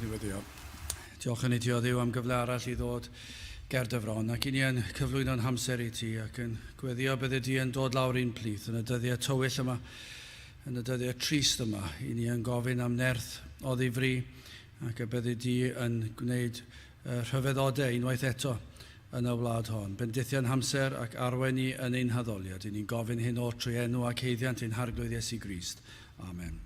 Diweddio. Diolch yn ei Dduw am gyfle arall I ddod ger dyfron ac I ni yn cyflwyno'n hamser I ti ac yn gweddio bydde di yn dod lawr un plith yn y dyddiau tywyll yma, yn y dyddiau trist yma I ni yn gofyn am nerth o ddifri ac y bydde di yn gwneud rhyfeddodau unwaith eto yn y wlad hon. Bendithiau'n hamser ac arwen ni yn ein haddoliad. I ni'n gofyn hyn o'r trwy enw ac heiddiant ein harglwydd Iesu Grist. Amen.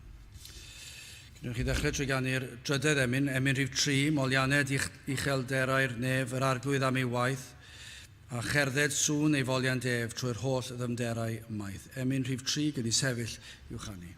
Gwneud chi ddechrau trwy gannu'r drydydd emyn rhif 3, molianed uchelderau'r nef, yr arglwydd am ei waith, a cherdded sŵn ei folian def trwy'r holl ddymderau maith. Emyn rhif 3, gyda sefyll i'w chanu.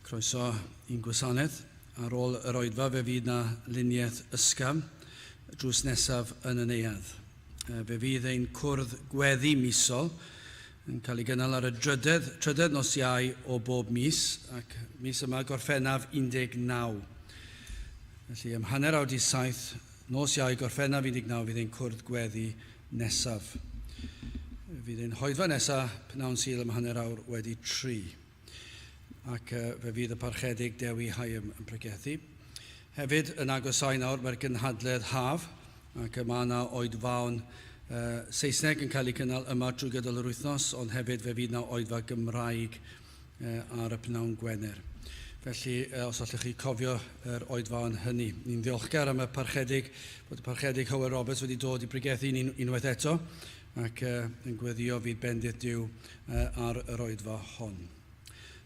Croeso i'n gwasanaeth. Ar ôl yr oedfa fe fydd na luniaeth ysgafn drws nesaf yn y neuadd. Fe fydd ein cwrdd gweddi misol yn cael ei gynnal ar y trydydd nos Iau o bob mis ac mis yma gorffennaf 19. Felly ym hanner awr 7 nos Iau gorffennaf 19 fydd ein cwrdd gweddi nesaf. Fydd ein hoedfa nesaf pnawn Sul ym hanner awr wedi 3. Ac fe fydd y parchedig Dewi Haim yn pregethu. Hefyd yn agosau nawr mae'r gynhadledd haf ac yma yna oedfawn Saesneg yn cael ei cynnal yma drwy gydol yr wythnos, ond hefyd fe fydd yna oedfa Gymraeg ar y pnawn Gwener. Felly, os allwch chi cofio yr oedfawn hynny. Ni'n ddiolchgar am y parchedig, bod y parchedig Hywel Roberts wedi dod I pregethu unwaith eto ac yn gweddio fydd bendith Duw ar yr oedfa hon.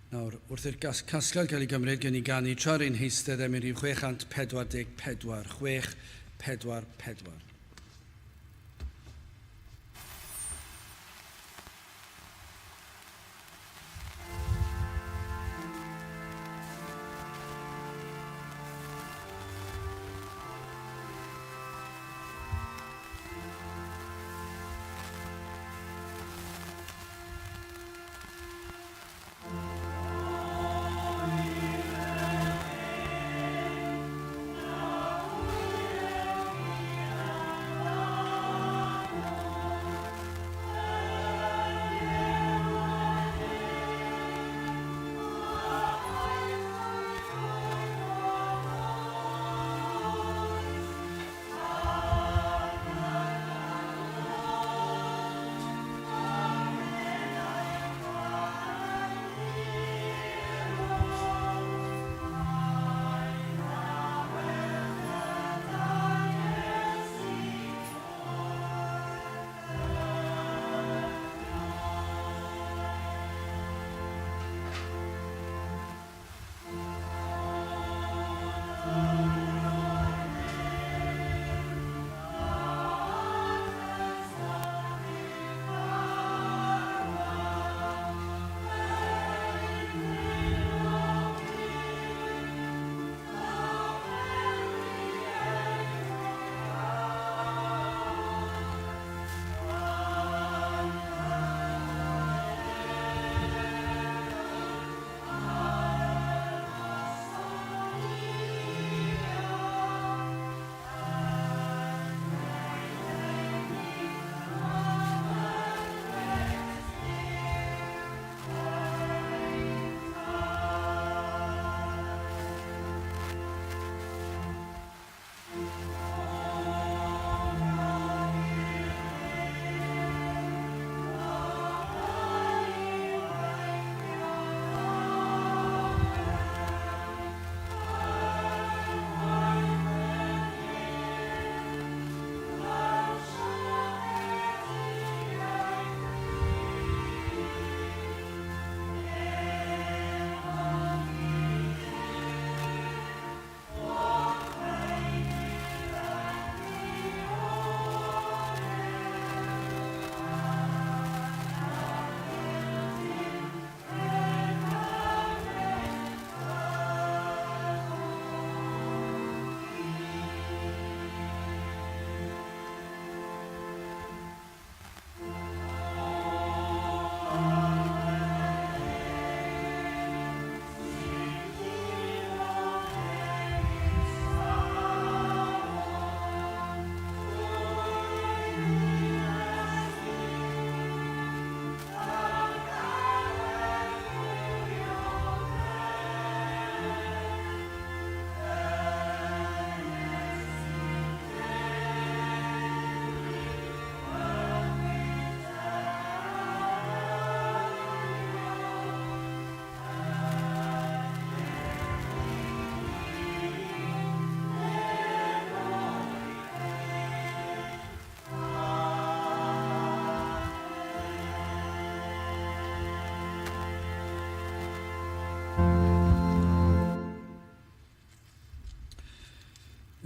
Nawr, wrth i'r casgliad cael ei gymryd, gen i ganu tra'r un heistedd am rhif 644. 644.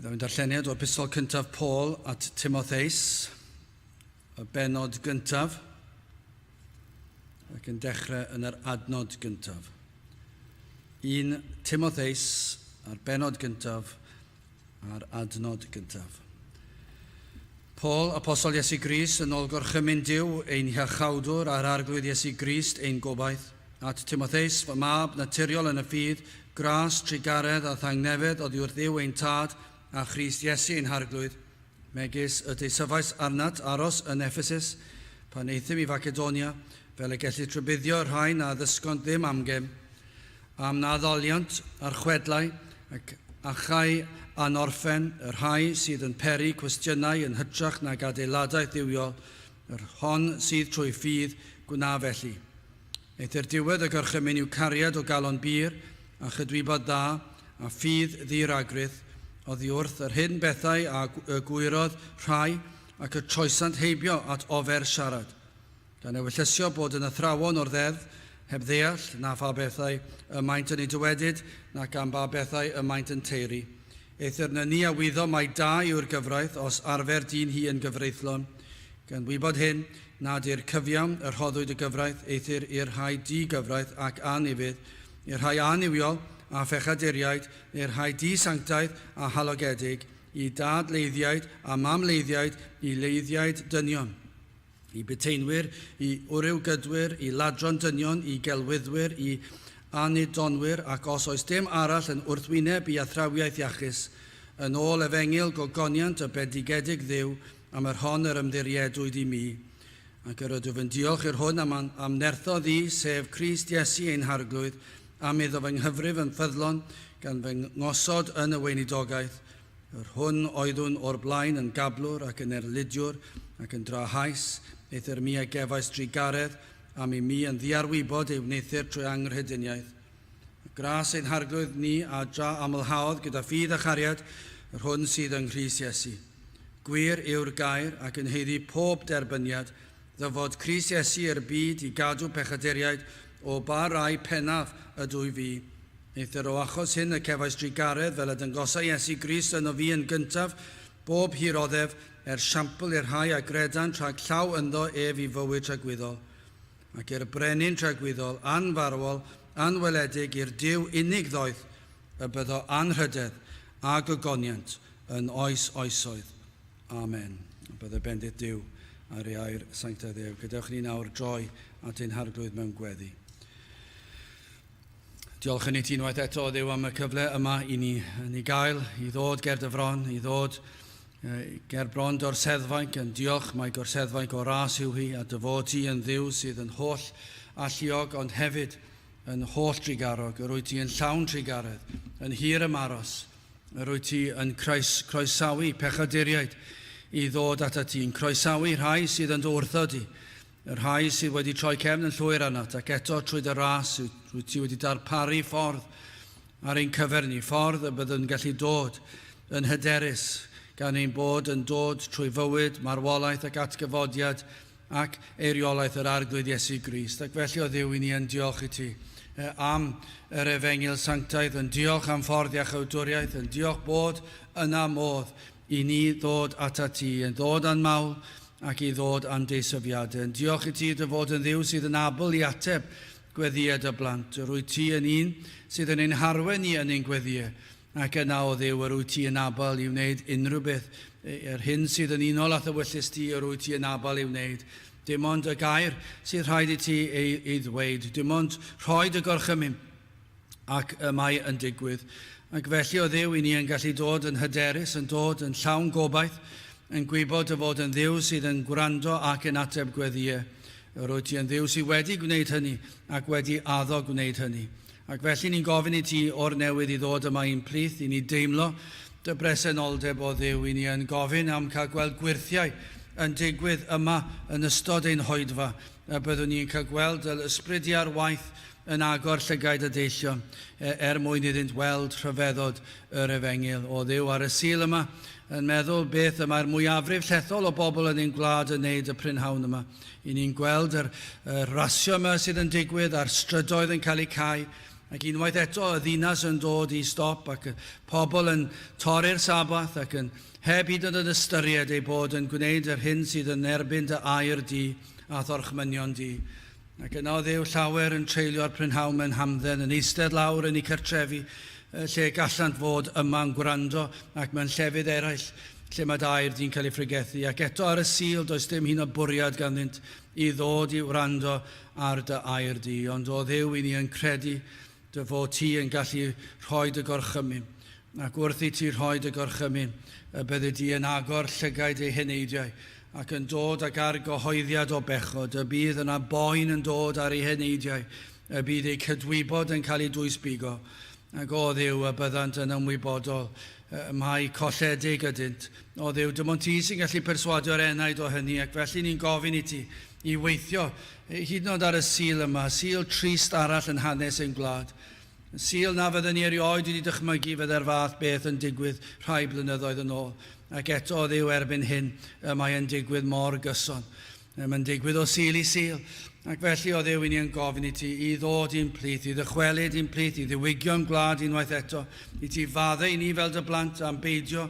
Byddai'n darlleniad o'r epistol cyntaf Paul at Timotheus, y benod gyntaf, ac yn dechrau yn yr adnod gyntaf. 1 Timotheus a'r benod gyntaf a'r adnod gyntaf. Paul, apostol Iesu Grist, yn ôl gorchymyn Duw, ein hiachawdwr a'r arglwydd Iesu Grist, ein gobaith, at Timotheus, fy mab naturiol yn y ffydd, gras, trigaredd a thangnefedd oddi wrth Dduw ein tad a Crist Iesu ein harglwydd, megis y deisyfais arnat aros yn Ephesus, pan eithim i Facedonia, fel y gellir trybuddio rhain a ddysgont ddim amgym, am na ddoliant a'r chwedlau ac achau anorffen, yr rhai sydd yn peri cwestiynau yn hytrach nag adeiladaeth dduwiol, yr hon sydd trwy ffydd gwna felly. Eithir diwedd y gorchymyn yw cariad o galon bir a chydwybod dda a ffydd ddiragrydd, oddi wrth yr hyn bethau a gwyrodd rhai ac y troesant heibio at ofer siarad. Gan ewyllysio bod yn athrawon o'r ddeddf, heb ddeall na pha bethau y maent yn ei dywedyd, nac am ba bethau y maent yn teiri. Eithir na ni a wyddo mai da yw'r gyfraith os arfer dyn hi yn gyfreithlon. Gan wybod hyn, nad i'r cyfiawn yr rhoddwyd y gyfraith, eithir i'r rhai di-gyfraith ac anifydd, i'r rhai aniwiol a phechaduriaid, i'r rhai di-sanctaeth a halogedig, i dad-leiddiaid a mam-leiddiaid, i leiddiaid dynion, i beteinwyr, i wrywgydwyr, i ladron dynion, i gelwyddwyr, i anidonwyr, ac os oes dim arall yn wrthwyneb i athrawiaeth iachus, yn ôl efengil gogoniant y bendigedig ddiw, am yr hon yr ymddiriedwyd i mi. Ac yr ydw yn diolch i'r hwn am nerthodd i, sef Crist Iesu ein harglwydd, am iddo fy nghyfrif yn ffyddlon, gan fy ngosod yn y weinidogaeth. Yr hwn oeddwn o'r blaen yn gablwr ac yn erlidiwr ac yn drahais, eithir mi a gefais drigaredd, am i mi yn ddiarwybod ei wneithir trwy anghrediniaeth. Gras ein harglwydd ni a dra amlhaodd gyda ffydd a chariad, yr hwn sydd yn Crist Iesu. Gwir yw'r gair ac yn heiddi pob derbyniad, ddyfod Crist Iesu i'r byd i gadw pechaduriaid o ba rai pennaf ydw i fi. Eithir o achos hyn y cefais drigaredd fel y dyngosau Iesu Grist yn o fi yn gyntaf, bob hiroddef siampl i'r rhai a gredan trag llaw ynddo ef i fywyd tragwyddol. Ac i'r brenin tragwyddol anfarwol, anweledig i'r Duw unig ddoeth, y byddo anrhydedd a gogoniant yn oes oesoedd. Amen. A bydde bendith Duw ar ei air sanctaidd Dduw. Gadewch ni nawr droi at ein harglwydd mewn gweddi. Diolch yn ei ti unwaith eto o Dduw am y cyfle yma i ni gael, i ddod ger dy fron, i ddod ger bron gorseddfainc, yn diolch mae gorseddfainc o ras yw hi, a dy fod ti yn Dduw sydd yn holl alluog, ond hefyd yn holl trigarog. Yr wyt ti yn llawn trigaredd, yn hir ymaros. Yr wyt ti yn croesawu pechaduriaid i ddod at ti, yn croesawu rhai sydd yn wrtho di, y rhai sydd wedi troi cefn yn llwyr arnat, ac eto trwy dy ras, wyt ti wedi darparu ffordd ar ein cyfer ni, ffordd y byddwn gallu dod yn hyderus, gan ein bod yn dod trwy fywyd, marwolaeth ac atgyfodiad ac eiriolaeth yr arglwydd Iesu Grist. Ac felly o Dduw i ni yn diolch i ti am yr efengil sanctaidd, yn diolch am ffordd iachawdwriaeth, yn diolch bod yna modd i ni ddod ata ti, yn ddod a'n mawl ac i ddod a'n deisyfiadau. Yn diolch i ti dy fod yn Dduw sydd yn abl i ateb gweddiad y blant. Yr wyt ti yn un sydd yn ein harwen ni yn ein gweddiau. Ac yna o Dduw, yr wyt ti yn abal i wneud unrhyw beth. Yr hyn sydd yn unol â thywyllus ti, yr wyt ti yn abal i wneud. Dim ond y gair sydd rhaid i ti ei ddweud. Dim ond rhoi dy gorchymyn ac y mae yn digwydd. Ac felly o Dduw, i ni yn gallu dod yn hyderus, yn dod yn llawn gobaith, yn gwybod y fod yn Dduw sydd yn gwrando ac yn ateb gweddiau. Yr wyt ti yn Dduw sydd wedi gwneud hynny ac wedi addo gwneud hynny. Ac felly ni'n gofyn i ti o'r newydd i ddod yma i'n plith, i ni deimlo dy bresenoldeb o Dduw, i ni yn gofyn am cael gweld gwirthiau yn digwydd yma yn ystod ein hoedfa, a byddwn ni'n cael gweld yr ysbrydiau'r waith yn agor llygaid y deillio, mwyn iddynt weld rhyfeddod yr efengil o Dduw ar y sil yma, yn meddwl beth y mae'r mwyafrif llethol o bobl yn ein gwlad yn neud y prynhawn yma. I ni'n gweld yr rasio yma sydd yn digwydd, a'r strydoedd yn cael eu cau, ac unwaith eto y ddinas yn dod i stop ac y pobl yn torri'r sabath ac yn heb hyd yn ystyried ei bod yn gwneud yr hyn sydd yn erbyn dy air di a thorchmynion di. Ac yna o Dduw llawer yn treulio'r prynhawn mewn hamdden, yn eistedd lawr yn ei cartrefi, lle gallant fod yma'n gwrando ac mewn llefydd eraill lle mae dy air di'n cael ei ffrigethu. Ac eto ar y sil does dim hyn o bwriad ganddynt i ddod i wrando ar dy air di. Ond o Dduw i ni yn credu dy fod ti yn gallu rhoi dy gorchymyn. Ac wrth i ti rhoi dy gorchymyn, bydde ti yn agor llygaid ei heneidiau ac yn dod ag ar gyhoeddiad o bechod. Y bydd yna boen yn dod ar ei heneidiau. Y bydd ei cydwybod yn cael ei dwysbigo. Ac o Dduw y byddant yn ymwybodol mae colledig ydynt. O Dduw, dim ond ti sy'n gallu perswadio'r enaid o hynny, ac felly ni'n gofyn i ti i weithio hyd yn oed ar y sil yma, sil trist arall yn hanes ein gwlad. Sil na fydden ni erioed wedi dychmygu fydde'r fath beth yn digwydd rhai blynyddoedd yn ôl. Ac eto o Dduw erbyn hyn, mae'n digwydd mor gyson. Mae'n digwydd o sil i sil. Ac felly o Dduw, ni'n gofyn i ti i ddod i'n plith, i ddychwelyd i'n plith, i ddiwygio'n gwlad unwaith eto, i ti faddau i ni fel dy blant am beidio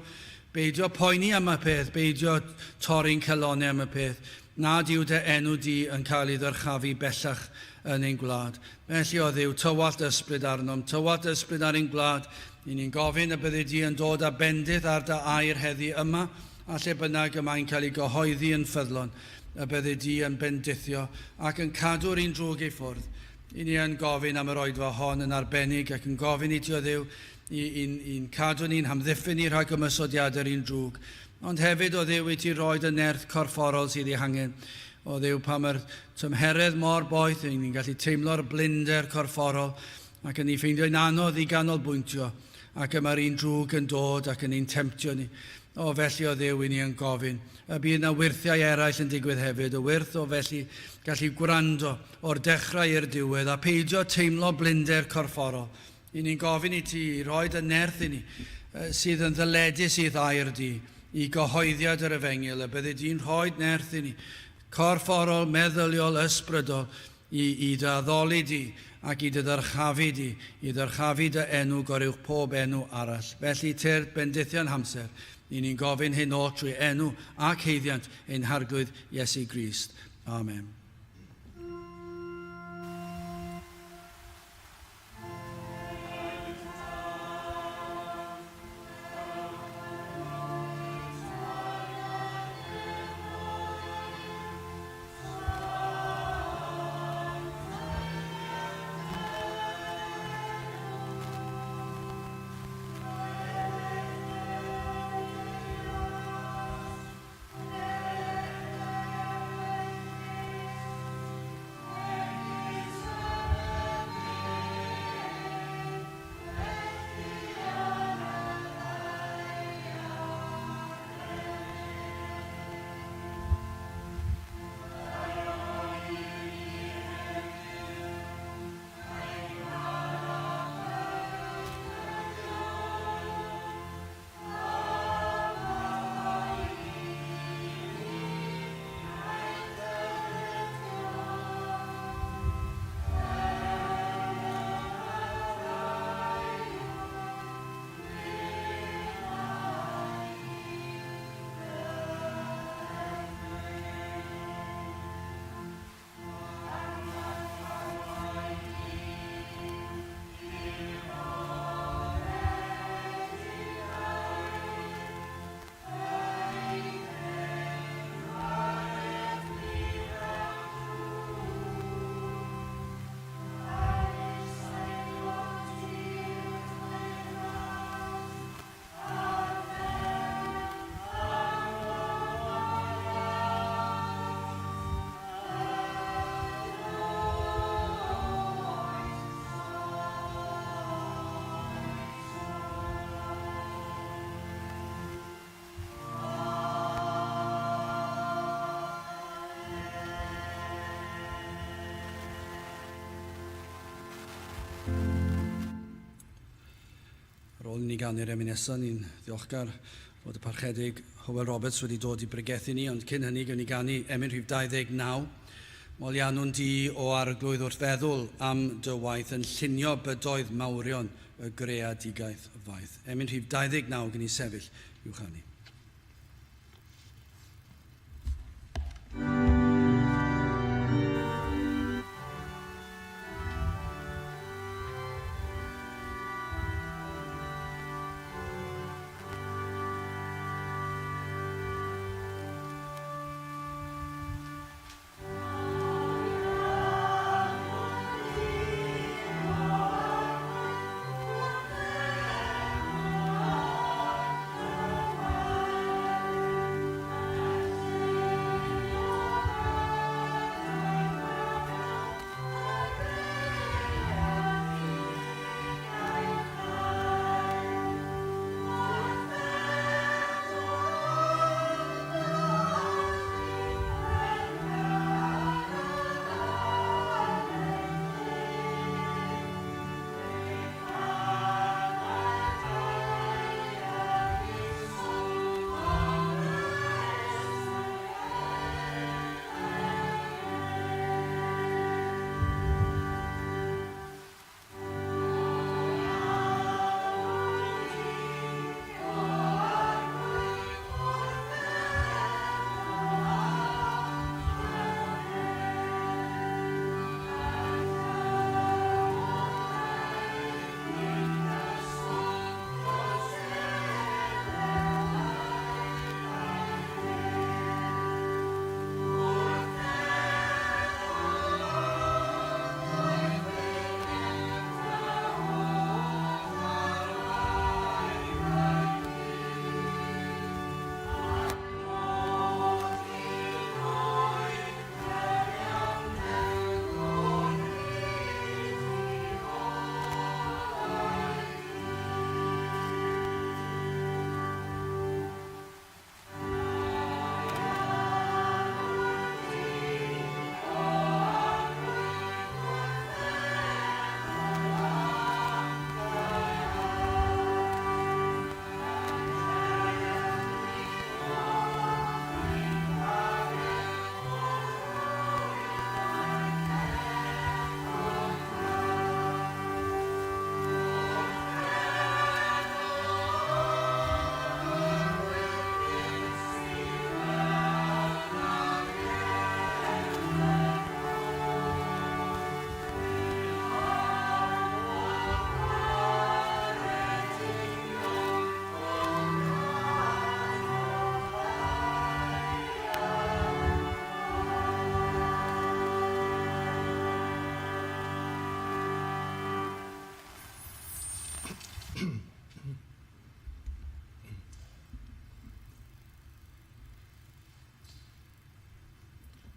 poeni am y peth, beidio torri'n calonau am y peth, nad yw dy enw di yn cael ei ddyrchafu bellach yn ein gwlad. Felly o Dduw, tywallt ysbryd arnom, tywallt ysbryd ar ein gwlad, i ni'n gofyn y bydde di yn dod â bendith ar dy air heddi yma, a lle bynnag y mae'n cael ei gyhoeddi yn ffyddlon, y bydde di yn bendithio ac yn cadw'r un drwg ei ffwrdd. I ni yn gofyn am yr oedfa hon yn arbennig ac yn gofyn i ti o Dduw i'n cadw ni'n hamddiffyn i rhag ymysodiadau'r un drwg. Ond hefyd o Dduw i ti roed y nerth corfforol sydd ei hangen. O Dduw, pa mae'r tymheredd mor boeth, ni'n gallu teimlo'r blinder corfforol ac yn ei ffeindio'n anodd i ganolbwyntio ac yma'r un drwg yn dod ac yn ein temptio ni. O felly o Dduw i ni yn gofyn. Y bydd yna wirthiau eraill yn digwydd hefyd, y wirth o felly gallu gwrando o'r dechrau i'r diwedd a peidio teimlo blinder corfforol. I ni'n gofyn i ti i roed y nerth i ni sydd yn ddyledus i ddair di i gyhoeddiad yr efengil, y bydde di'n rhoed nerth i ni corfforol, meddyliol, ysbrydol i dy addoli di ac i dy ddyrchafu di, i ddyrchafu dy enw goruwch pob enw arall. Felly te'r bendithiau'n hamser, i ni'n gofyn hyn o trwy enw ac heiddiant ein harglwydd Iesu Grist. Amen. Ar ôl ni ganu'r emunesa, ni'n ddiolchgar fod y parchedig Hywel Roberts wedi dod i bregethu ni, ond cyn hynny gawn ni ganu emyn rhif 29. Molianwn di o arglwydd wrth feddwl am dy waith yn llunio bydoedd mawrion y greadigaeth faith. Emyn rhif 29 gen i sefyll i'w chanu.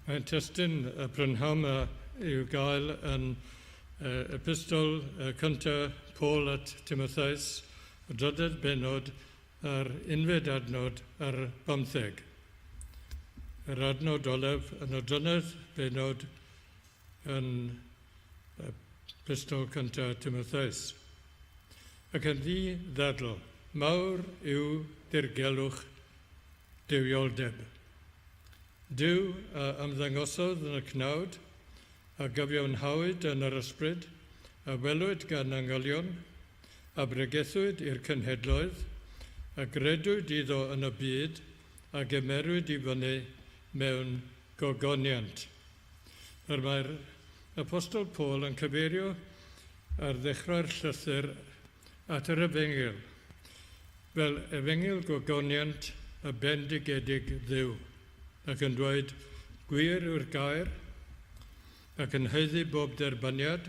Mae'n testyn y prynhawn i'w gael yn epistol cynta Paul at Timotheus, y drydydd benod ar unfed adnod ar 15. Yr adnod olaf yn y drydydd benod yn epistol cynta Timotheus. Ac yn ddi ddadl, mawr yw dirgelwch Duwioldeb. Dyw a ymddangosodd yn y cnawd, a gyfiawnhawyd yn yr ysbryd, a welwyd gan angylion, a bregethwyd i'r cynhedloedd, a gredwyd iddo yn y byd, a gymerwyd i fyny mewn gogoniant. Mae'r Apostol Paul yn cyfeirio ar ddechrau'r llythyr at yr efengyl, fel efengyl gogoniant a bendigedig dduw, ac yn dweud gwir yw'r gair, ac yn heiddi bob derbaniad,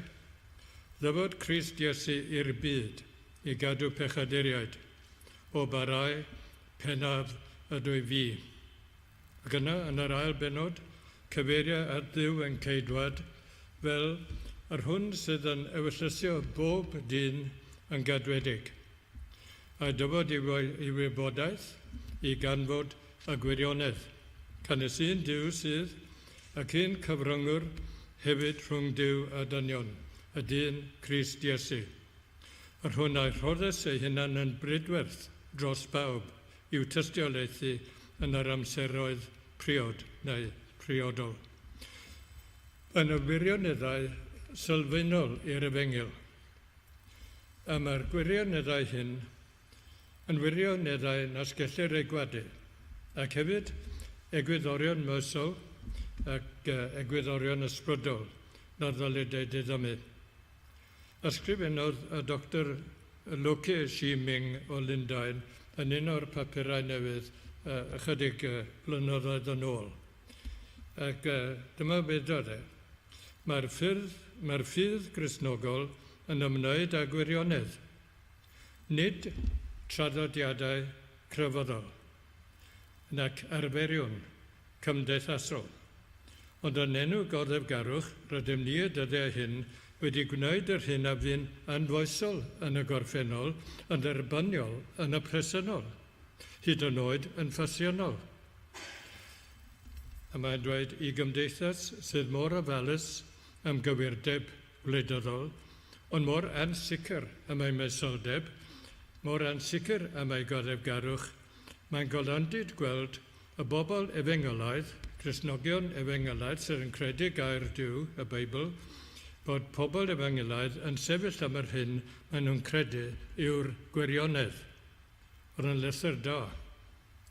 ddyfod Crist Iesu i'r byd i gadw pechaduriaid, o barau pennaf ydw i fi. Ac yna, yn yr ail benod, cyfeirio at dduw yn ceidwad fel yr hwn sydd yn ewyllysio bob dyn yn gadwedig, a dyfod i wybodaeth i ganfod y gwirionedd, cynnes un Duw sydd ac un cyfryngwr hefyd rhwng Duw a dynion, y dyn Crist Iesu. Yr hwn a'i rhoddus ei hunan yn brydwerth dros bawb i'w tystiolaethu yn yr amseroedd priod neu priodol. Yn y wirioneddau sylfaenol i'r efengyl, a mae'r gwirioneddau hyn yn wirioneddau nas gellir ei gwadu, ac hefyd egwyddorion mysol ac egwyddorion ysbrydol na ddylid ei diddymu. Ysgrifennodd y Dr. Loke Shiming o Lundain yn un o'r papurau newydd ychydig blynyddoedd yn ôl. Ac dyma wedodd e, mae'r ffydd Gristnogol yn ymwneud â gwirionedd, nid traddodiadau crefyddol, nac arferion cymdeithasol. Ond yn enw goddefgarwch, rydym ni y dyddiau hyn wedi gwneud yr hyn a fy'n anfoesol yn y gorffennol, yn dderbyniol yn y presennol, hyd yn oed yn ffasiynol. A mae'n dweud i gymdeithas sydd mor ofalus am gywirdeb gwleidyddol, ond mor ansicr am ei mesoldeb, mor ansicr am ei goddefgarwch, mae'n golandid gweld y bobl efengylaidd, Cristnogion efengylaidd sydd yn credu gair Duw, y Beibl, bod pobl efengylaidd yn sefyll am yr hyn maen nhw'n credu yw'r gwirionedd. Oedd yn lythyr da,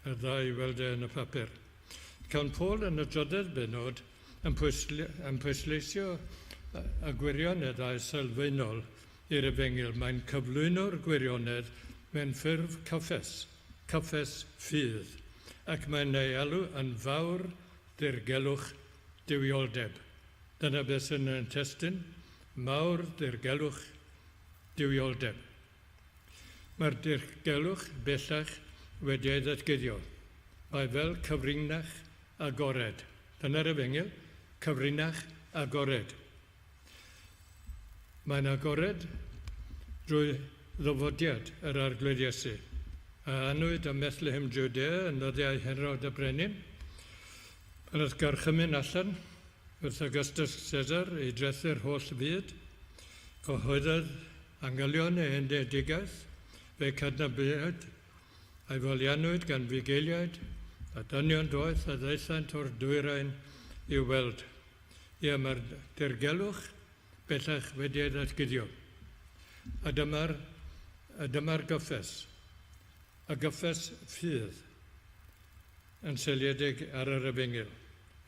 y dda i weld yn y papur. Cawn Paul yn y drydydd benod yn pwysleisio y gwirioneddau sylfaenol i'r efengyl. Mae'n cyflwyno'r gwirionedd mewn ffurf cyffes ffydd, ac mae'n ei alw yn fawr dirgelwch Duwioldeb. Dyna beth sy'n yn testyn, mawr dirgelwch Duwioldeb. Mae'r dirgelwch bellach wedi ei ddatguddio. Mae fel cyfrinach agored. Dyna'r efengyl, cyfrinach agored. Mae'n agored drwy ddofodiad yr arglwydd Iesu. A anwyd ym Bethlehem Judea yn ddyddiau Herod y Brenin. Pan oedd garchymyn allan wrth Augustus Caesar i drethu'r holl fyd, cyhoeddodd angylion ei endedigaeth, fe cadnabydd a'i folianwyd gan fugeiliaid, a dynion doeth a ddeithant o'r dwyrain i'w weld. Ie, mae'r dirgelwch bellach wedi ei ddatguddio. A dyma'r gyffes. A gyffes ffydd yn seiliedig ar yr efengyl.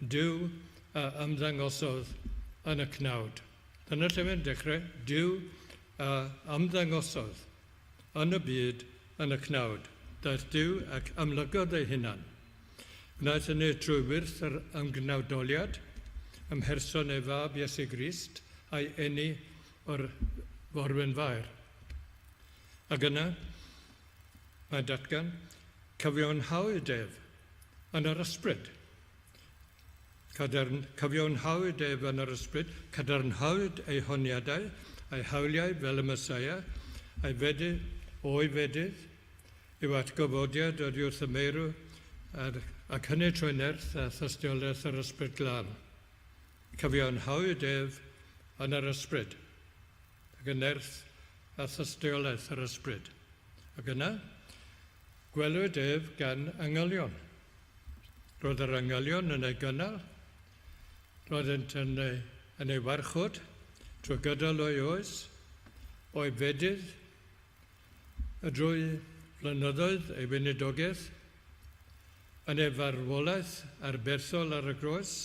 Duw a ymddangosodd yn y cnawd. Dyna lle mae'n dechrau, Duw a ymddangosodd yn y byd yn y cnawd. Daeth Duw ac amlygodd ei hunan. Gwnaeth hynny trwy wyrth yr ymgnawdoliad, ymherson ei fab Iesu Grist a'i eni o'r forwyn faer. Ac yna, mae datgan cyfiawnhawydef yn yr ysbryd. Cyfiawnhawydef yn yr ysbryd, cadarnhawyd ei honiadau, ei hawliau fel y Mesaia, ei fedydd o'i fedydd, yw atgyfodiad oddi wrth y meirw ac hynny trwy nerth a thystiolaeth yr ysbryd glân. Cyfiawnhawydef yn yr ysbryd, ac yn nerth a thystiolaeth yr ysbryd. Ac yna, gwelwyd ef gan angylion. Roedd yr angylion yn ei gynnal, roeddent yn ei warchod, trwy gydol o'i oes, o'i fedydd, drwy flynyddoedd ei weinidogaeth, yn ei farwolaeth arberthol ar y groes,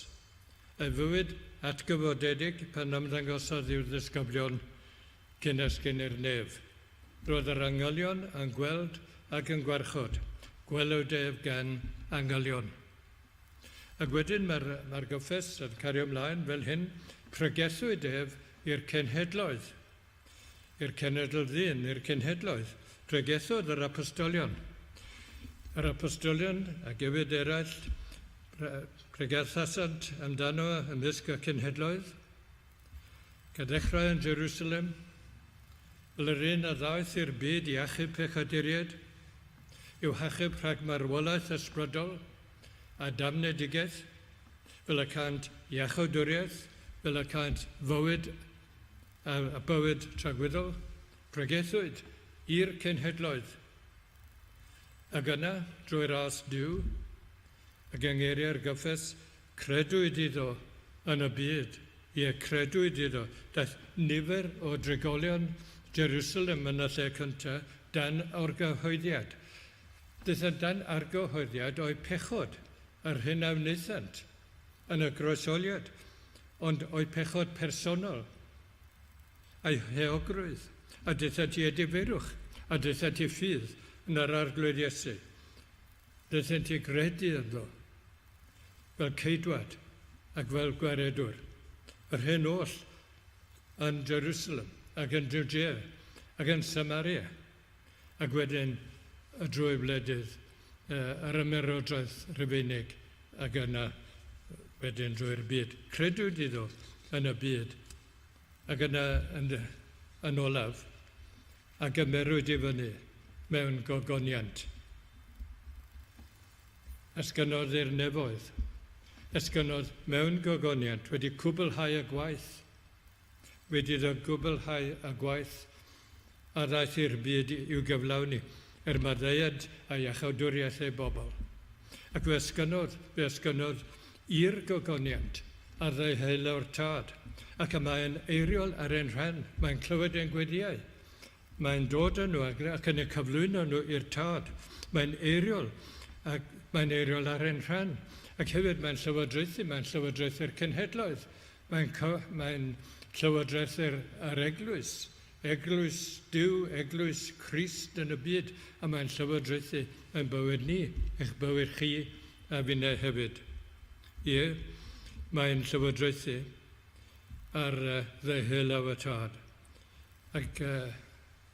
ei fywyd atgyfodedig pan ymddangosodd i'w ddisgyblion cyn esgyn i'r nef. Roedd yr angylion yn gweld ac yn gwarchod, gwelwyd ef gan angylion. Ac wedyn mae'r gyffes yn cario ymlaen fel hyn, pregethwyd ef i'r cenhedloedd, i'r cenedl ddyn, i'r cenhedloedd. Pregethodd yr apostolion. Yr apostolion a gefyd eraill pregerthasant amdano ymysg y cenhedloedd. Gadechrau yn Jerusalem, fel yr un a ddaeth i'r byd i achub pechaduriaid, yw hachub rhag marwolaeth ysbrydol a damnedigaeth, fel y cant iachawdwriaeth, fel y cant fywyd a bywyd tragwyddol, pregethwyd i'r cenhedloedd. Ac yna, drwy ras diw, ac yngeriau'r gyffes, credwyd iddo yn y byd. Credwyd iddo. Daeth nifer o drigolion Jerusalem yn y lle cyntaf dan orgyhoeddiad. Daeth yn dan argyhoeddiad o'i pechod ar hyn a wnaethant yn y groesoliad, ond o'i pechod personol, a'i heogrwydd, a daeth ati edifyrwch, a daeth ati ffydd yn yr arglwydd Iesu. Daeth ati gredu ynddo, fel ceidwad ac fel gwaredwr. Yr hyn oll yn Jerusalem, ac yn Judea, ac yn Samaria, ac wedyn y drwy wledydd yr ymerodraeth Rufeinig, ac yna wedyn drwy'r byd. Credwyd iddo yn y byd, ac yna yn olaf, ac ymerwyd i fyny mewn gogoniant. Ysgynodd i'r nefoedd, ysgynodd mewn gogoniant wedi cwblhau y gwaith, wedi gwblhau y gwaith a ddaeth i'r byd i'w gyflawni, maddeuad a iachawdwriaeth ei bobl. Ac fe ysgynodd i'r gogoniant a ddeuheil o'r tad, ac mae'n eiriol ar ein rhan, mae'n clywed ein gwediau. Mae'n dod â nhw ac yn y cyflwyno nhw i'r tad. Mae'n eiriol ar ein rhan. Ac hefyd mae'n llywodraeth i'r cenhedloedd. Mae'n llywodraeth yr eglwys. Eglwys Duw, eglwys Crist yn y byd. A mae'n llywodraethu yn bywyd ni, eich bywyd chi a finnau hefyd. Mae'n llywodraethu ar ddehelaw y tad. Ac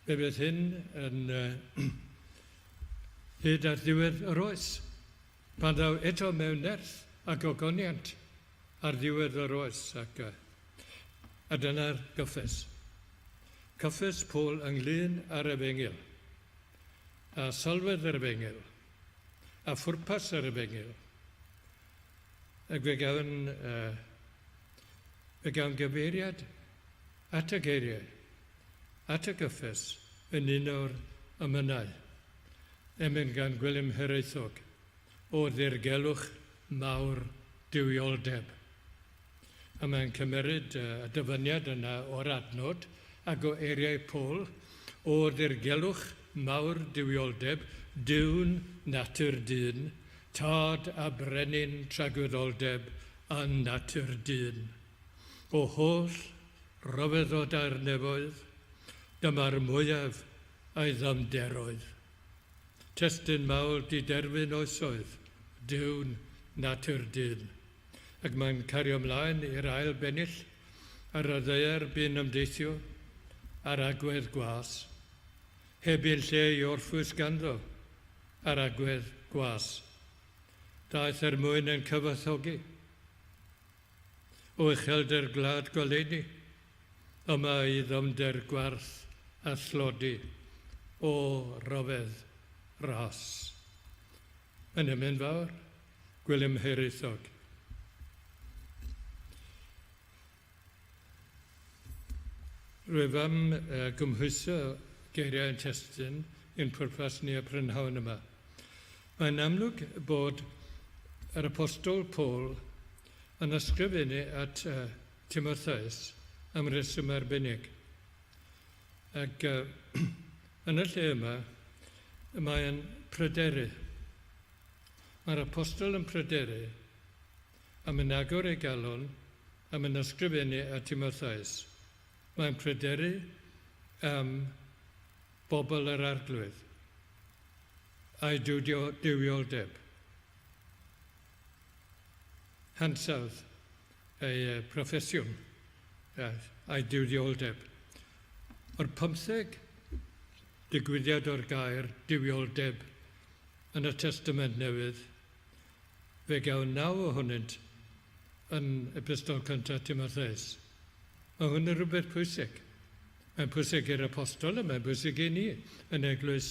fe bydd hyn yn hyd ar ddiwedd yr oes. Pan ddaw eto mewn nerth a gogoniant ar ddiwedd yr oes. A dyna'r gyffes. Cyffes Paul ynglyn ar Efengil, a sylwedd yr Efengil, a phwrpas yr Efengil. Ac fe gawn gyfeiriad at y geiriau, at y gyffes yn un o'r ymynau, emyn gan Gwilym Hiraethog, o ddirgelwch mawr Duwioldeb. A mae'n cymeryd y dyfyniad yna o'r adnod ac o eiriau Paul, o ddirgelwch mawr Duwioldeb, diwn natur dyn, tad a brenin tragwyddoldeb a natur dyn. O holl rhyfeddod ar nefoedd, dyma'r mwyaf a'i ddamderoedd. Testyn mawr di derfyn oesoedd, diwn natur dyn. Ac mae'n cario ymlaen i'r ail bennill ar y ddeiar byn ymdeithio, ar agwedd gwas. heb i'n lle I orffwys ganddo ar agwedd gwas. Daeth mwyn yn cyfathogi. O uchelder glad goleni, yma I ddymder gwarth a thlodi o rofedd ras. Yn ymyn fawr, gwylym herythog. Rwyf am gymhwyso geiriau yn testyn i'n pwrpas ni y prynhawn yma. Mae'n amlwg bod yr apostol Paul yn ysgrifennu at Timotheus am reswm arbennig. Ac yn y lle yma, mae'n pryderu. Mae'r apostol yn pryderu am yn agor ei galon am yn ysgrifennu at Timotheus. Mae'n pryderu am bobl yr arglwydd a'i duwioldeb. Hansawdd ei proffesiwn a'i duwioldeb. O'r 15 digwyddiad o'r gair duwioldeb yn y Testament Newydd, fe gawn 9 ohonynt yn epistol cyntaf Timotheus. Mae hwn yn rhywbeth pwysig. Mae'n pwysig i'r apostol a mae'n pwysig I ni yn eglwys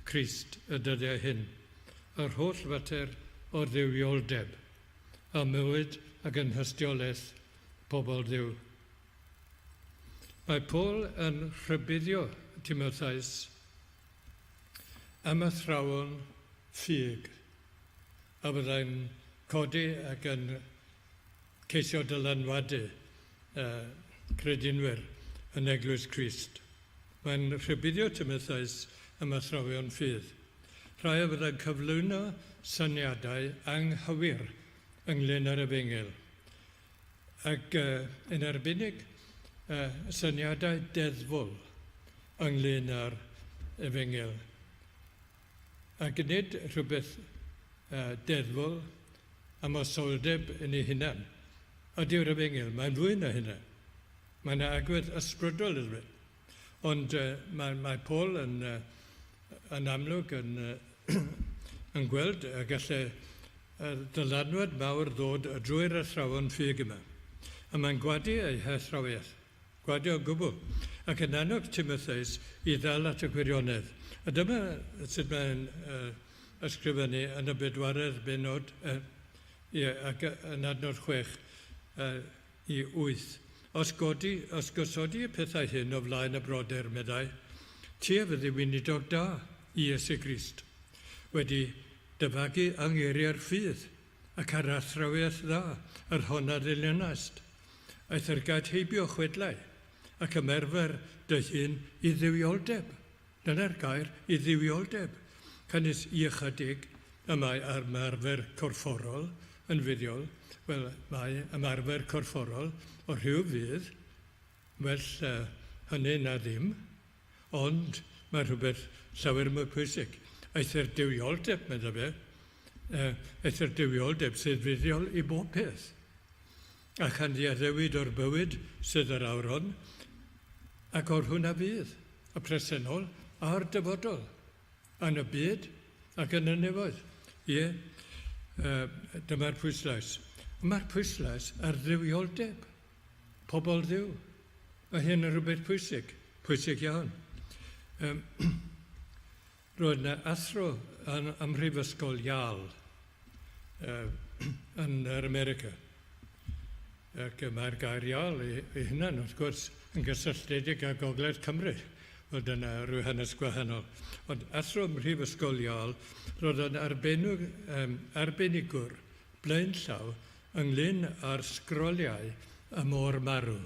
Crist y dyddiau hyn. Yr holl fater o'r dduwioldeb a mywyd ac yn hystiolaeth pobl Dduw. Mae Paul yn rhybuddio Timotheus am athrawon ffug a byddai'n codi ac yn ceisio dylanwadu credinwyr yn eglwys Crist. Mae'n rhybuddio Timotheus am athrawon ffydd. Rhai o byddai'n cyflwyno syniadau anghywir ynglyn â'r Efengyl. Ac yn arbennig syniadau deddfol ynglyn â'r Efengyl. Ac nid rhywbeth deddfol am osoldeb yn ei hunan. Ydy'r Efengyl, mae'n fwy na hynna. Mae'n agwedd ysbrydol iddo fe. Ond mae Paul yn amlwg yn gweld a gallai dylanwad mawr ddod drwy'r athrawon ffug yma. A mae'n gwadu ei hathrawiaeth. Gwadu o gwbl. Ac yn annog Timotheus I ddal at y gwirionedd. A dyma sut mae'n ysgrifennu yn y bedwaredd benod ac yn adnod 6 I 8. Os gosodi y pethau hyn o flaen y broder, meddai, ti a fyddi weinidog da I Iesu Grist, wedi dyfagu angeiriau'r ffydd ac ar athrawiaeth dda yr honna ddilynast. Aeth yr gaid heibio chwedlau ac ymerfer dy hun I dduwioldeb. Dyna'r gair I dduwioldeb. Cynnes I ychydig y mae ymarfer corfforol yn fuddiol. Wel, mae ymarfer corfforol o rhyw fydd, well hynny na ddim, ond mae rhywbeth llawer mwy pwysig. Aeth yr duwioldeb, medda fe, aeth yr duwioldeb sydd fuddiol I bob peth. Ac yn ddiaddewid o'r bywyd sydd yr awron, ac o'r hwnna fydd, y presennol a'r dyfodol, yn y byd ac yn y nefoedd. Ie, dyma'r pwyslais. Mae'r pwyslais ar dduwioldeb, pobl Dduw. Mae hyn yn rhywbeth pwysig iawn. Roedd yna athro am Mhrifysgol Ial yn yr America. Ac mae'r gair Ial ei hunan, wrth gwrs, yn gysylltiedig â Gogledd Cymru. Oedd yna rhyw hanes gwahanol. Ond athro am Mhrifysgol Ial, roedd yn arbenigwr blaen llaw ynglyn â'r sgroliau y Mawr marw.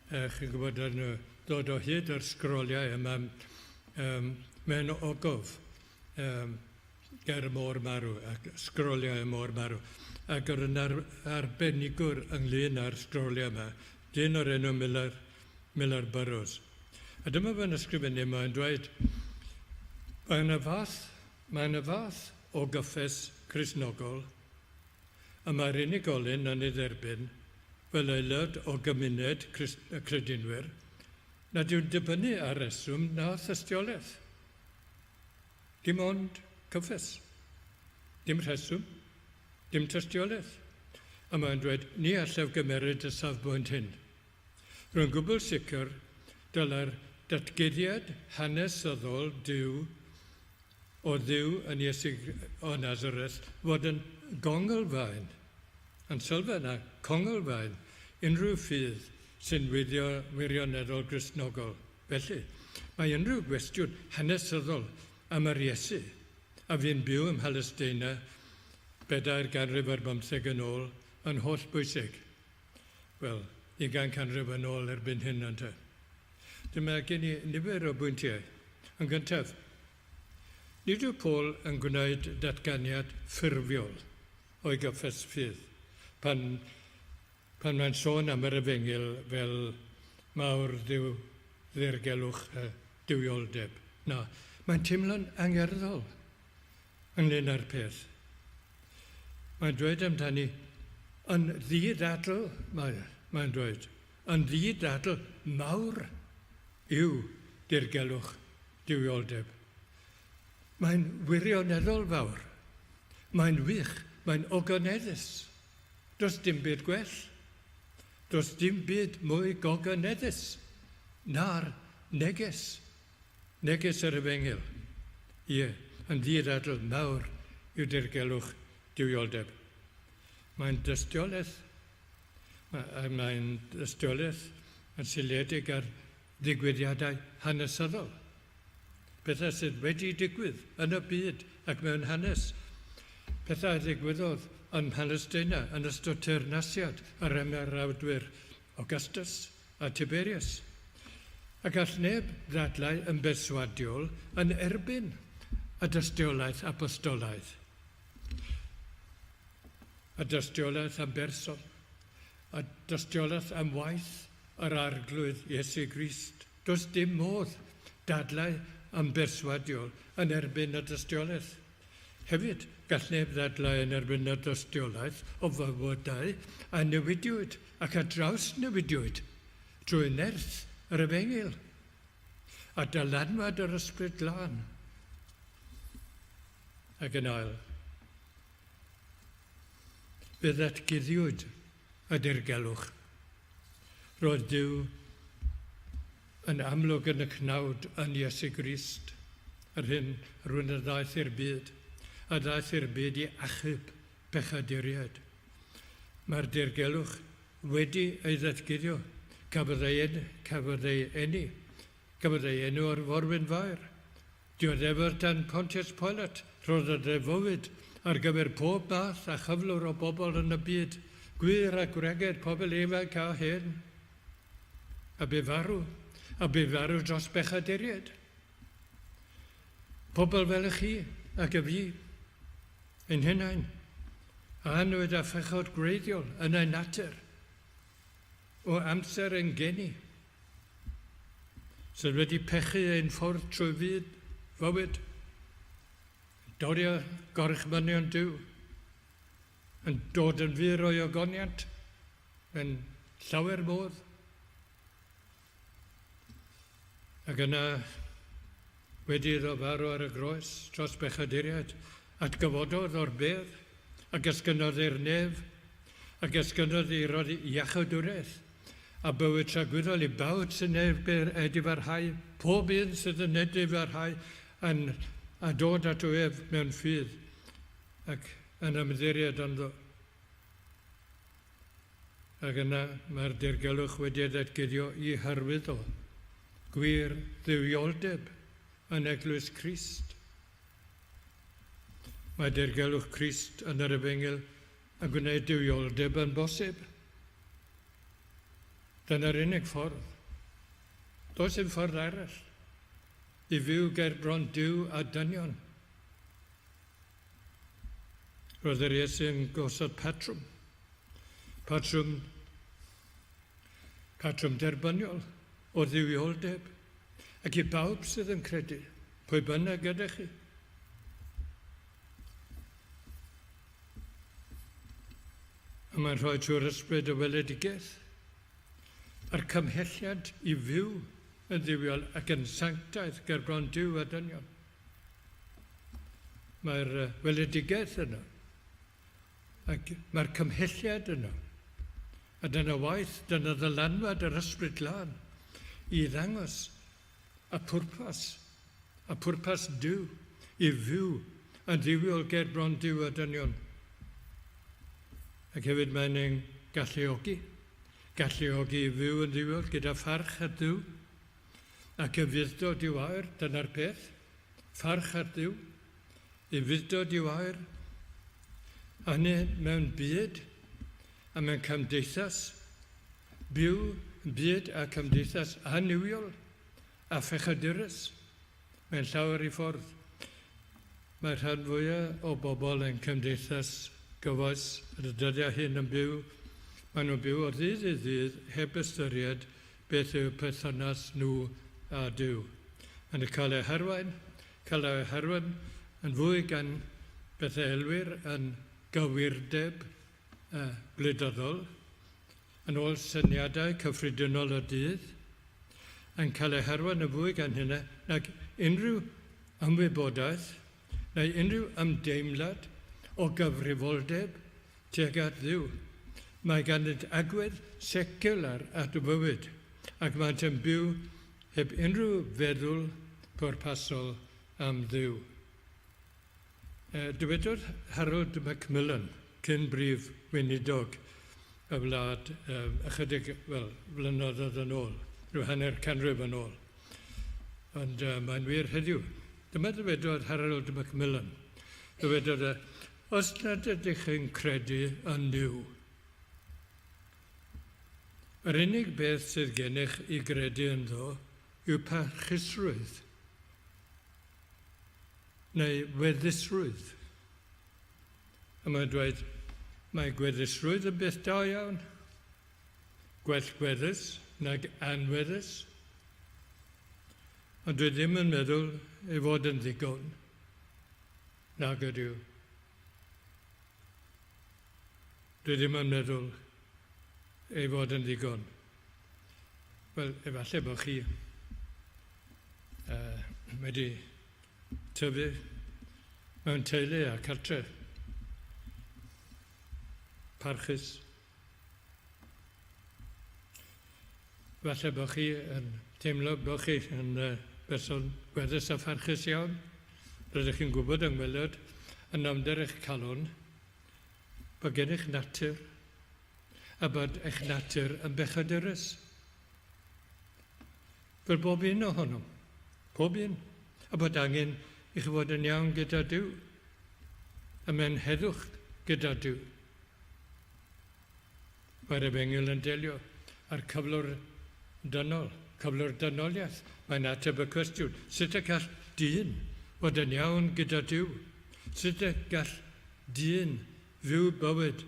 Chi'n gwybod yn dod o hyd yr sgroliau yma mewn ogof ger y Mawr marw, ac sgroliau y Mawr marw. Ac yr yn arbenigwr ynglyn â'r sgroliau yma, dyn o'r enw Miller Burrows. A dyma fe'n ysgrifennu yma yn dweud, mae'n y fath o gyffes Cristnogol, a mae'r unigolyn yn ei dderbyn fel aelod o gymuned credinwyr nad yw'n dibynnu ar reswm na thystiolaeth. Dim ond cyffes. Dim rheswm, dim tystiolaeth. A mae'n dweud, ni allaf gymeryd y safbwynt hyn. Rwy'n gwbl sicr dyla'r datguddiad hanesyddol o Dduw yn Iesu o Nazareth fod yn gongolfaen, yn sylfaen a congolfaen unrhyw ffydd sy'n wirioneddol Gristnogol. Felly, mae unrhyw gwestiwn hanesyddol am yr Iesu a fi'n byw ym Mhalesteina 4 ganrif ar 15 yn ôl yn holl bwysig. Wel, 20 canrif yn ôl erbyn hyn yn te. Dyma gen i nifer o bwyntiau. Yn gyntaf, nid yw Paul yn gwneud datganiad ffurfiol o'i gyffes ffydd pan mae'n sôn am yr Efengyl fel Mawr ddirgelwch Duwioldeb. Na, mae'n teimlo'n angerddol ynglyn â'r peth. Mae'n dweud amdani, yn ddidadl, mae'n dweud, yn ddidadl mawr yw dirgelwch Duwioldeb. Mae'n wirioneddol fawr. Mae'n wych, mae'n ogoneddus. Does dim byd gwell. Does dim byd mwy gogoneddus na'r neges. Neges yr Efengyl. Ie, yn ddidadl mawr yw dirgelwch Duwioldeb. Mae'n dystiolaeth. Mae'n dystiolaeth yn seiliedig ar ddigwyddiadau hanesyddol. Pethau sydd wedi digwydd yn y byd ac mewn hanes. Pethau ddigwyddodd yn Mhalesteina yn ystod teyrnasiad ar ymerawdwyr Augustus a Tiberius. A gall neb ddadlau yn berswadiol yn erbyn y dystiolaeth apostolaidd. Y dystiolaeth am berson, y dystiolaeth am waith yr arglwydd Iesu Crist. Does dim modd dadlau am berswadiol yn erbyn y dystiolaeth. Hefyd, gall neb ddadlau yn erbyn y dystiolaeth o fywydau a newidiwyd ac a draws newidiwyd drwy nerth yr Efengyl a dylanwad yr ysbryd glân. Ac yn ail, fe ddatguddiwyd y dirgelwch. Roedd Duw yn amlwg yn y cnawd yn Iesu Grist, yr hyn rwy'n y ddaeth i'r byd, a ddaeth i'r byd i achub pechaduriaid. Mae'r dirgelwch wedi ei ddatguddio, cafodd ei enw o'r forwyn faer. Dioddefwr dan Pontius Pilate, roedd y fywyd ar gyfer pob math a chyflwr o bobl yn y byd, gwir a gwreged, pobl ifanc a hen, a bu farw dros bechaduriaid. Pobl fel y chi ac y fi, ein hunain, a anwyd a phechod greiddiol yn ein natur, o amser yn geni, sydd wedi pechu ein ffordd trwy fywyd, dorio gorchmynion Duw, yn dod yn fyr o'i ogoniant, yn llawer modd. Ac yna wedi iddo farw ar y groes dros bechaduriaid, atgyfododd o'r bedd, ac ysgynodd i'r nef, ac ysgynodd i roedd iachawdwraeth, a bywyd tragwyddol i bawd sy'n edifarhau, pob un sydd yn edifarhau a dod at wyf mewn ffydd ac yn ymddiried ynddo. Ac yna mae'r dirgelwch wedi ddatguddio i hyrwyddo gwir dduwioldeb yn eglwys Crist. Mae dirgelwch Crist yn yr Efengyl yn gwneud duwioldeb yn bosib. Dyna'r unig ffordd. Does dim ffordd arall i fyw ger bron Duw a dynion. Roedd yr Iesu yn gosod patrwm derbyniol o dduwioldeb, ac i bawb sydd yn credu, pwy bynnag gyda chi. A mae'n rhoi trwy'r ysbryd y weledigaeth, a'r cymhelliad i fyw yn ddiwiol ac yn sanctaidd ger bron Duw a dynion. Mae'r weledigaeth yno, ac mae'r cymhelliad yno, a dyna waith, dyna ddylanwad yr ysbryd glân i ddangos a pwrpas Duw, i fyw yn ddiwiol ger bron Duw a dynion. Ac hefyd mae'n ein galluogi i fyw yn ddiwiol gyda pharch ar Duw, ac y fuddod i wair, dyna'r peth, pharch ar Duw, i fuddod i wair, a hynny mewn byd a mewn cymdeithas, byw yn byd a cymdeithas aniwiol a phechadurus. Mae'n llawer i ffordd. Mae'r rhan fwyaf o bobl yn cymdeithas gyfoes yr dyddiau hyn yn byw. Maen nhw'n byw o ddydd i ddydd heb ystyried beth yw perthynas nhw a Duw. Yn cael eu harwain yn fwy gan bethau elwyr yn gywirdeb gwleidyddol, yn ôl syniadau cyffredinol y dydd, yn cael eu harwain yn fwy gan hynny nag unrhyw ymwybodaeth neu unrhyw ymdeimlad o gyfrifoldeb tuag at Dduw. Mae gan y agwedd seciwlar at y bywyd, ac maent yn byw heb unrhyw feddwl pwrpasol am Dduw. Dywedodd Harold Macmillan, cyn brif weinidog y wlad ychydig flynyddoedd yn ôl, rhyw hanner canrif yn ôl. Ond mae'n wir heddiw. Dyma dywedodd Harold Macmillan. Dywedodd os nad ydych chi'n credu yn Dduw, yr unig beth sydd gennych i gredu ynddo yw parchusrwydd neu weddusrwydd. A mae'n dweud, mae gweddusrwydd yn beth da iawn, gwell gweddus nag anweddus, ond dwi ddim yn meddwl ei fod yn ddigon nag ydyw. Dwi ddim yn meddwl ei fod yn ddigon. Wel, efallai bod chi wedi tyfu mewn teulu a cartre parchus. Falle bod chi yn teimlo bod chi yn berson gweddus a pharchus iawn. Rydych chi'n gwybod yng ngwylod yn amder eich calon bod gennych natur a bod eich natur yn bechadurus. Fel bob un ohonom, pob un, a bod angen i chi fod yn iawn gyda Duw, a mewn heddwch gyda Duw. Mae'r Efengyl yn delio ar cyflwr dynoliaeth. Mae'n ateb y cwestiwn, sut y gall dyn fod yn iawn gyda Duw? Sut y gall dyn fyw bywyd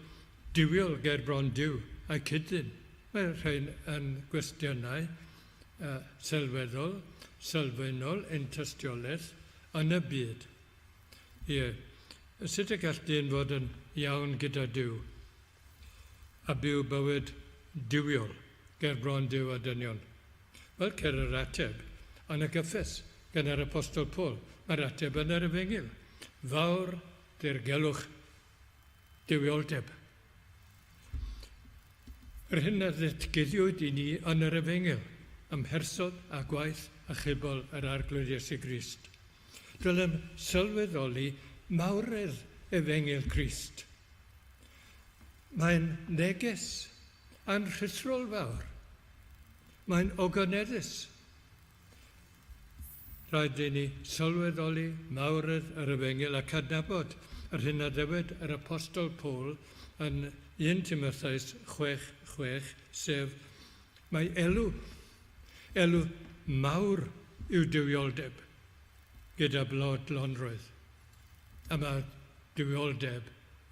diwiol ger bron Duw a cydyn? Mae'r rhain yn gwestiynau sylfaenol ein tystiolaeth yn y byd. Sut y gall dyn fod yn iawn gyda Duw a byw bywyd diwiol ger bron Duw a dynion? Wel, cer yr ateb yn y gyffes gan yr Apostol Paul. Mae'r ateb yn yr Efengyl. Fawr dirgelwch Duwioldeb. Yr hyn a ddetgyddiwyd i ni yn yr Efengyl ym mhersod a gwaith a chybol yr arglwydd Iesu Crist. Dylem sylweddoli mawredd Efengyl Crist. Mae'n neges anrhithrol fawr. Mae'n ogoneddus. Rhaid i ni sylweddoli mawredd yr Efengyl a cadnabod yr hyn a ddewed yr Apostol Paul yn 1 Timotheus 6:6, sef mae elw mawr yw Duwioldeb gyda blodlonrwydd. A mae Duwioldeb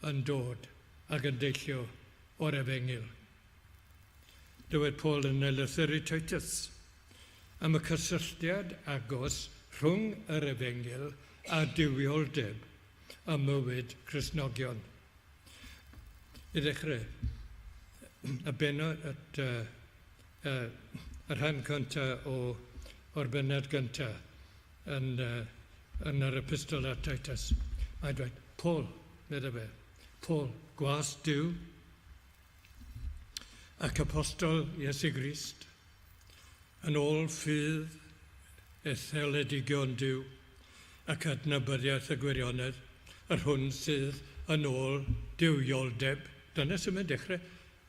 yn dod ac yn deillio o'r Efengyl. Dywed Paul yn y lythyr i Titus am y cysylltiad agos rhwng yr Efengyl a Duwioldeb a mywyd Cristnogion. I ddechrau, y rhan cyntaf o o'r bennod gyntaf yn yr epistol at Titus. Mae'n dweud, Paul, medda fe, Paul, gwas Duw, ac apostol Iesu Crist, yn ôl ffydd etheledigion Duw, ac adnabyddiaeth y gwirionedd, yr hwn sydd yn ôl Duwioldeb. Dyna sy'n mynd dechrau,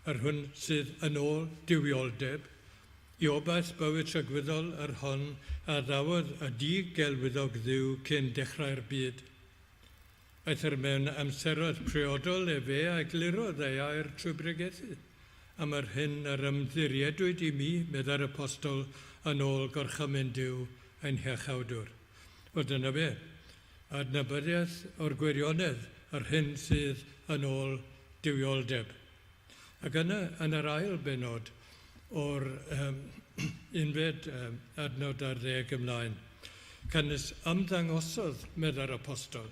yr hwn sydd yn ôl Duwioldeb, i obaith bywyd trygwyddol yr hon a ddawodd y di-gelwyddog Dduw cyn dechrau'r byd. Aeth mewn amseroedd priodol fe a glirodd ei air trwy bregethu. Am yr hyn yr ymddiriedwyd i mi, medda'r apostol, yn ôl gorchymyn Duw ein hiachawdwr. Wel dyna fe, adnabyddiaeth o'r gwirionedd, yr hyn sydd yn ôl Duwioldeb. Ac yna, yn yr ail benod o'r unfed adnod ar 10 ymlaen, cynnes ymddangosodd, medda'r apostol,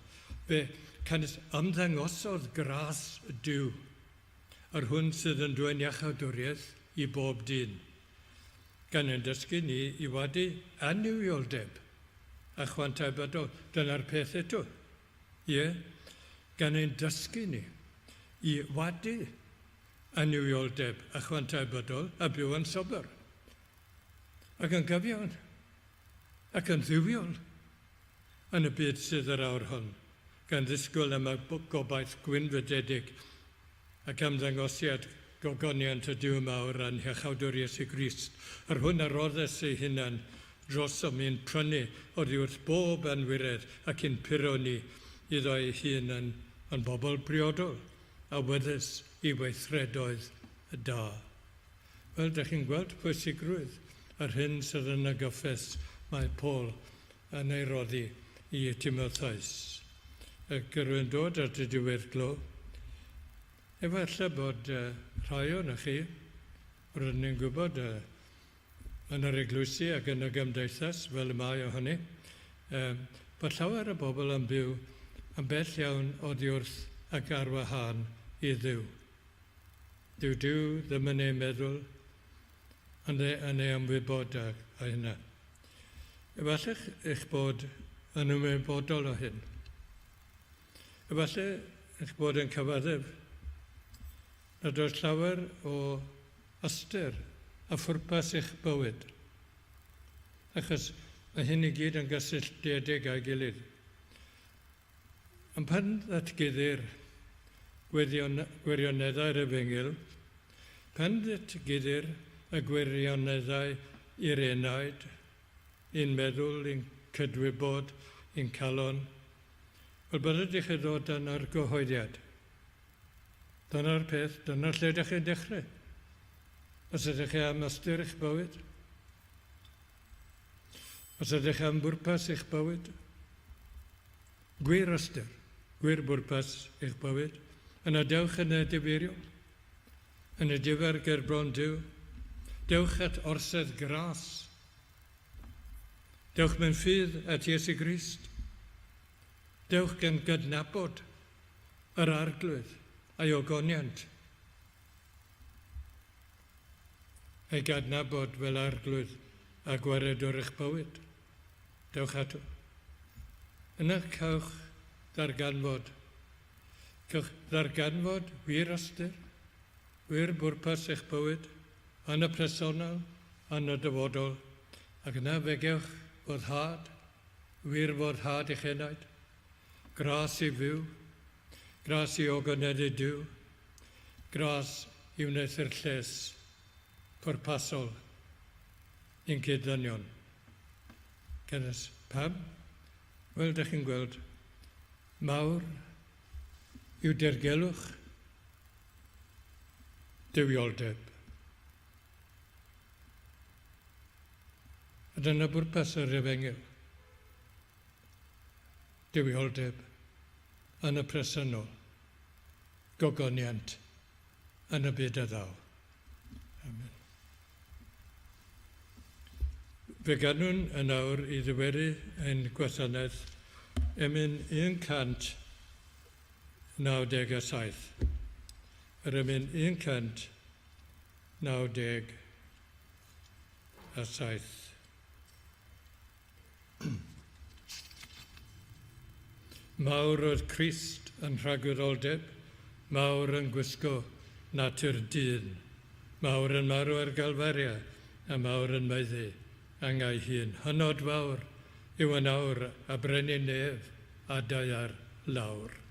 fe cynnes ymddangosodd gras Duw, yr hwn sydd yn dweud iachawdwriaeth i bob dyn. Gan ein dysgu ni i wadu anifioldeb a chwantabydol. Dyna'r peth eto. Gan ein dysgu ni i wadu anifioldeb a chwantabydol a byw yn sober. Ac yn gyfiawn. Ac yn dduwiol yn y byd sydd yr awr hon. Gan ddisgwyl am y gobaith gwynfydedig ac ymddangosiad gogoniant y Duw mawr a'n hiachawdwr Iesu Crist. Yr hwn aroddus ei hunan drosom i'n prynu oddi wrth bob anwiredd ac i'n puro ni iddo ei hun yn bobl briodol a wyddus i weithredoedd y da. Wel, da chi'n gweld pwysigrwydd yr hyn sydd yn y gyffes mae Paul yn ei roddi i Timotheus. Ac rwy'n dod at y diweddglo, efallai bod rhai o'n chi, rydyn ni'n gwybod yn yr eglwysi ac yn y gymdeithas fel y mae ohoni, bod llawer y bobl yn byw yn bell iawn oddi wrth ac ar wahân i Dduw. Dyw ddim yn ei meddwl, yn ei ymwybod â hynna. Efallai eich bod yn ymwybodol o hyn. Efallai eich bod yn cyfaddef nad oes llawer o ystyr a phwrpas eich bywyd. Achos mae hyn i gyd yn gysylltiedig â'i gilydd. Yn pan ddatguddir gwirioneddau'r Efengyl, pan ddatguddir y gwirioneddau i'r enaid, i'n meddwl, i'n cydwybod, i'n calon, wel bod ydych chi ddod yna'r gyhoeddiad. Dyna'r peth, dyna'r lle ydych chi'n dechrau. Os ydych chi am ystyr eich bywyd? Os ydych am bwrpas eich bywyd? Gwir ystyr, gwir bwrpas eich bywyd. Yna dewch yn y difeiriol, yn y difer gerbron Duw. Dewch at orsedd gras. Dewch mewn ffydd at Iesu Crist. Dewch gan gydnabod yr arglwydd a'i ogoniant. Ei gadnabod fel arglwydd a gwaredwr eich bywyd. Dewch ato. Yna cawch ddarganfod. Cawch ddarganfod wir ystyr, wir bwrpas eich bywyd, yn y presennol, yn y dyfodol, ac yna fe gewch foddhad, wir foddhad eich enaid, gras i fyw, gras i ogoneddu Duw, gras i wneud i'r lles pwrpasol i'n cyddynion. Cynnes, pam? Wel, da chi'n gweld, Mawr yw dirgelwch Duwioldeb. A dyna bwrpas yr Efengyl. Duwioldeb yn y presennol, gogoniant yn y byd y ddaw. Amen. Fe ganwn yn awr i ddiweru ein gwasanaeth emyn 197. Yr emyn 197. Mawr oedd Crist yn Recordiwyd, Mawr yn gwisgo natur dyn. Mawr yn marw ar galfaria, a Mawr yn meiddi ang ei hun. Hynod fawr yw yn awr a brenin nef a daiar lawr.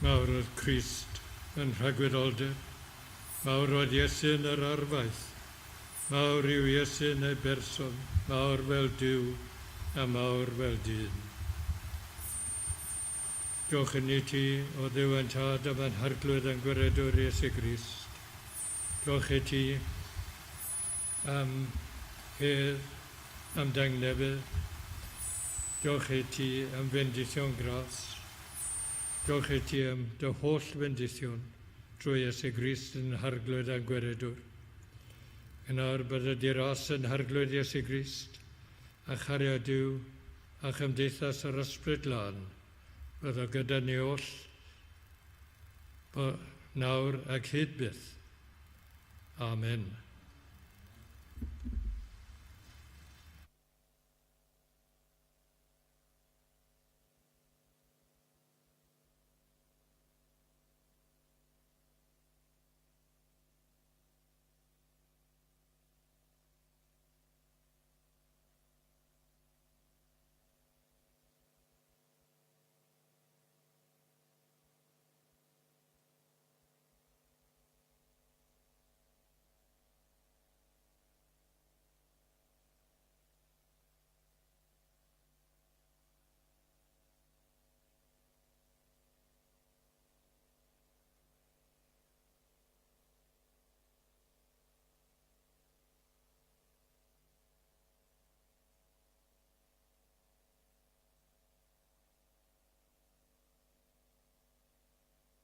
Mawr oedd Crist yn Recordiwyd, Mawr oedd Iesu'n yr arfaeth, Mawr yw Iesu'n ei berson, Mawr fel Duw a Mawr fel dyn. Diolch yn i ti o Dduw yn tad am yn harglwydd yn gwiredwr Iesu Crist. Diolch i ti am hedd, am dangnefydd. Diolch i ti am bendithion gras. Diolch i ti am dy holl bendithion drwy Iesu Grist yn harglwydd a gweredwr. Yn ar bydd y diras yn harglwydd Iesu Grist, a chario Duw a chymdeithas yr ysbryd lan, bydd o gyda ni oll nawr ac hyd byth. Amen.